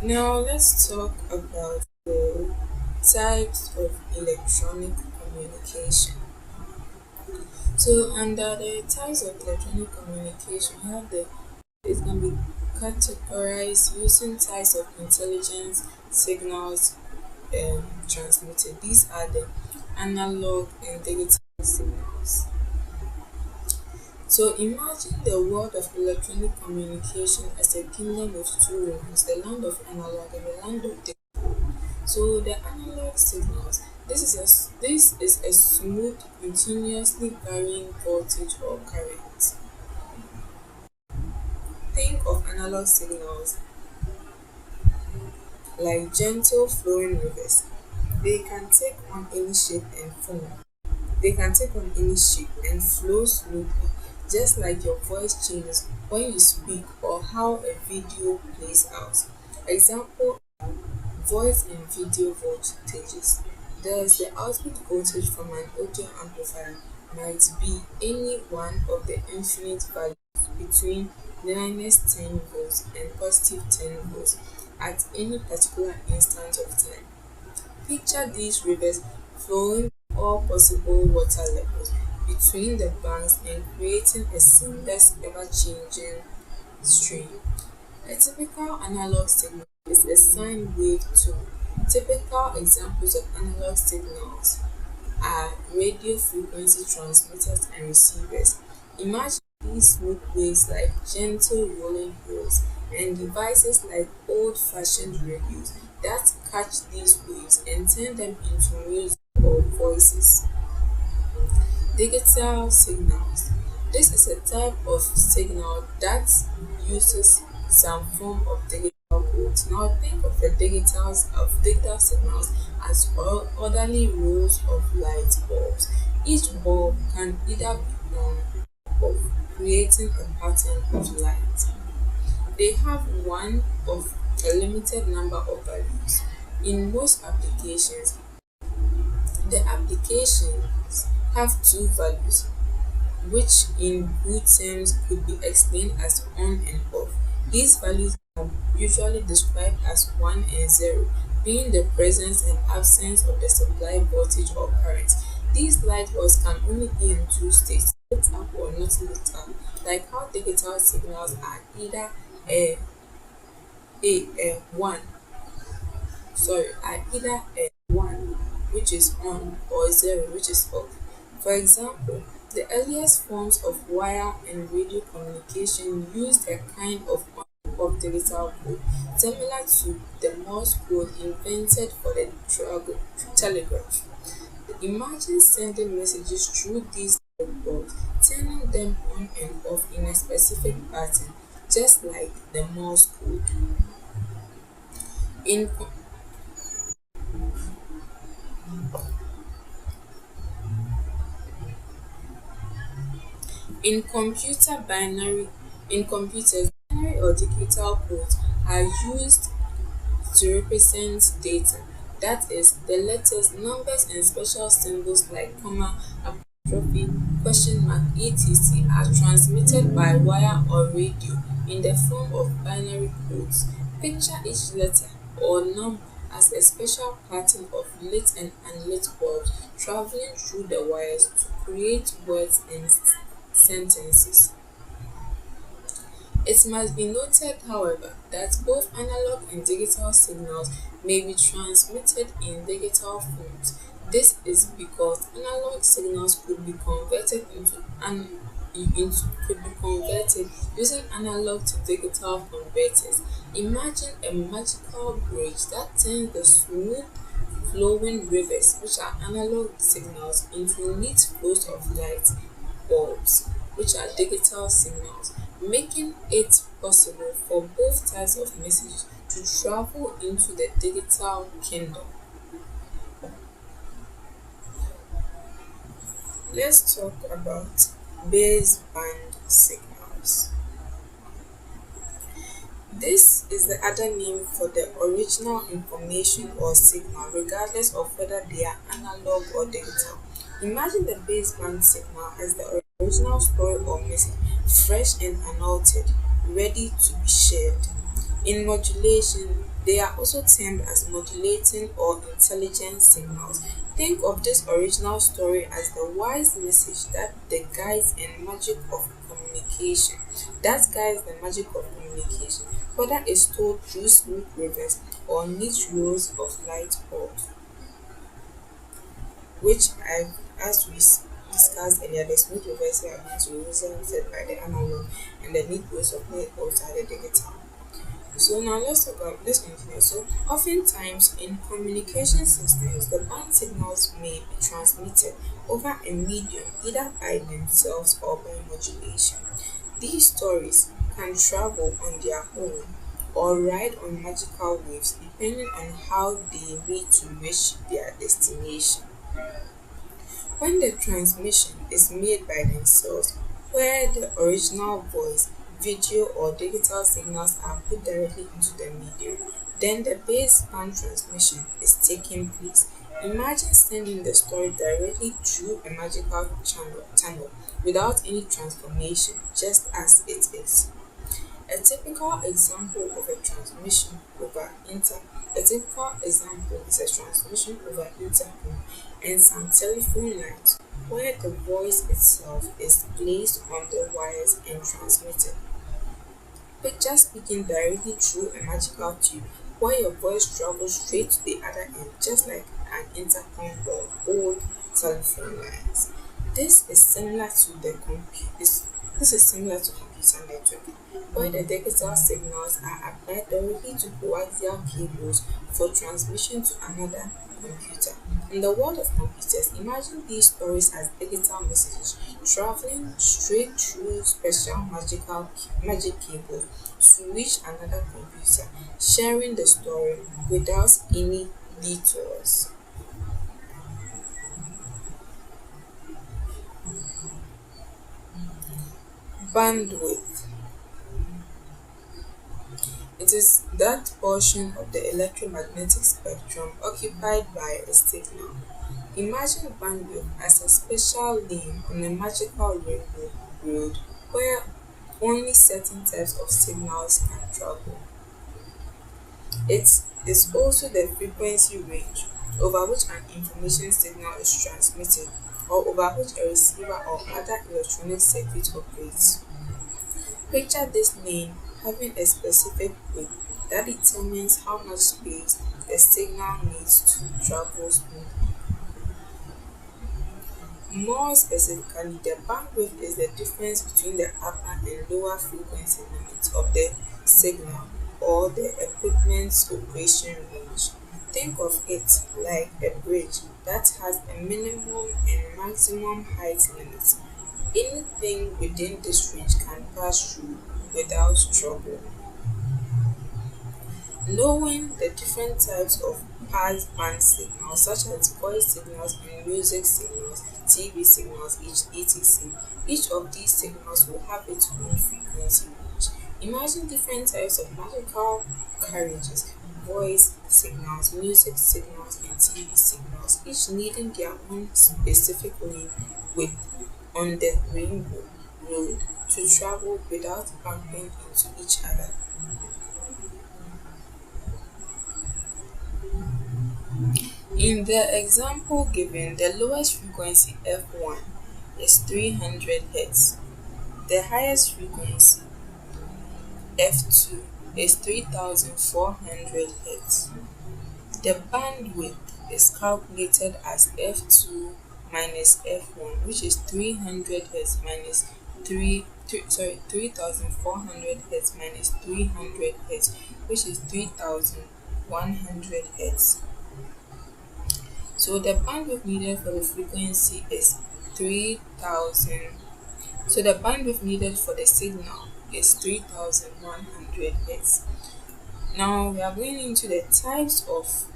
Now let's talk about the types of electronic communication. So under the types of electronic communication, we have the it can be categorized using types of intelligence signals transmitted. These are the analog and digital signals. So imagine the world of electronic communication as a kingdom with two realms, the land of analog and the land of digital. So the analog signals, this is a smooth, continuously varying voltage or current. Think of analog signals like gentle flowing rivers. They can take on any shape and form. They can take on any shape and flow smoothly, just like your voice changes when you speak or how a video plays out. Example: voice and video voltages. Thus, the output voltage from an audio amplifier might be any one of the infinite values between -10 volts and +10 volts at any particular instant of time. Picture these rivers flowing all possible water levels between the banks and creating a seamless, ever-changing stream. A typical analog signal is a sine wave tone. Typical examples of analog signals are radio frequency transmitters and receivers. Imagine these smooth waves like gentle rolling hills and devices like old-fashioned radios that catch these waves and turn them into music or voices. Digital signals. This is a type of signal that uses some form of digital code. Now think of digital signals as orderly rows of light bulbs. Each bulb can either be on or off, creating a pattern of light. They have one of a limited number of values. In most applications, the applications have two values, which in good terms could be explained as on and off. These values are usually described as 1 and 0, being the presence and absence of the supply voltage or current. These light bulbs can only be in two states, lit up or not lit up, like how digital signals are either a, a 1 are either a 1, which is on, or 0, which is off. For example, the earliest forms of wire and radio communication used a kind of on-off digital code, similar to the Morse code invented for the telegraph. Imagine sending messages through these light bulbs, turning them on and off in a specific pattern, just like the Morse code. In In computer binary in computers, binary or digital codes are used to represent data. That is, the letters, numbers and special symbols like comma, apostrophe, question mark, etc. are transmitted by wire or radio in the form of binary codes. Picture each letter or number as a special pattern of lit and unlit bulbs traveling through the wires to create words and sentences. It must be noted, however, that both analog and digital signals may be transmitted in digital forms. This is because analog signals could be converted using analog to digital converters. Imagine a magical bridge that turns the smooth flowing rivers, which are analog signals, into neat flows of light bulbs, which are digital signals, making it possible for both types of messages to travel into the digital kingdom. Let's talk about baseband signals. This is the other name for the original information or signal, regardless of whether they are analog or digital. Imagine the baseband signal as the original story or message, fresh and unaltered, ready to be shared. In modulation, they are also termed as modulating or intelligent signals. Think of this original story as the wise message that the guides and magic of communication. That guides the magic of communication, whether it's told through smooth rivers or neat rows of light bulbs, which as we discussed earlier, the smooth rivers here are going to represented by the analog, and the neat rows of light bulbs are the digital. So now let's continue. So oftentimes in communication systems, the band signals may be transmitted over a medium either by themselves or by modulation. These stories can travel on their own or ride on magical waves depending on how they need to reach their destination. When the transmission is made by themselves, where the original voice, video, or digital signals are put directly into the medium, then the baseband transmission is taking place. Imagine sending the story directly through a magical channel without any transformation, just as it is. A typical example of a transmission over inter a typical example is a transmission over intercom and some telephone lines where the voice itself is placed on the wires and transmitted. Picture speaking directly through a magical tube where your voice travels straight to the other end, just like an intercom or old telephone lines. This is similar to this is similar to computer network, where the digital signals are applied directly to coaxial cables for transmission to another computer. In the world of computers, imagine these stories as digital messages traveling straight through special magic cables to reach another computer, sharing the story without any detours. Bandwidth. It is that portion of the electromagnetic spectrum occupied by a signal. Imagine bandwidth as a special lane on a magical rainbow road where only certain types of signals can travel. It is also the frequency range over which an information signal is transmitted or over which a receiver or other electronic circuit operates. Picture this lane having a specific width that determines how much space the signal needs to travel smoothly. More specifically, the bandwidth is the difference between the upper and lower frequency limits of the signal or the equipment's operation range. Think of it like a bridge that has a minimum and maximum height limits. Anything within this range can pass through without trouble. Knowing the different types of passband signals, such as voice signals and music signals, TV signals, etc., each of these signals will have its own frequency range. Imagine different types of magical carriages, voice signals, music signals, and TV signals, each needing their own specific lane with on the rainbow road to travel without bumping into each other. In the example given, the lowest frequency F1 is 300 Hz. The highest frequency F2 is 3400 Hz. The bandwidth is calculated as F2 minus F1, which is 300 Hz minus 3400 Hz minus 300 Hz, which is 3100 Hz. So the bandwidth needed for the frequency is 3000. So the bandwidth needed for the signal is 3100 Hz. Now we are going into the types of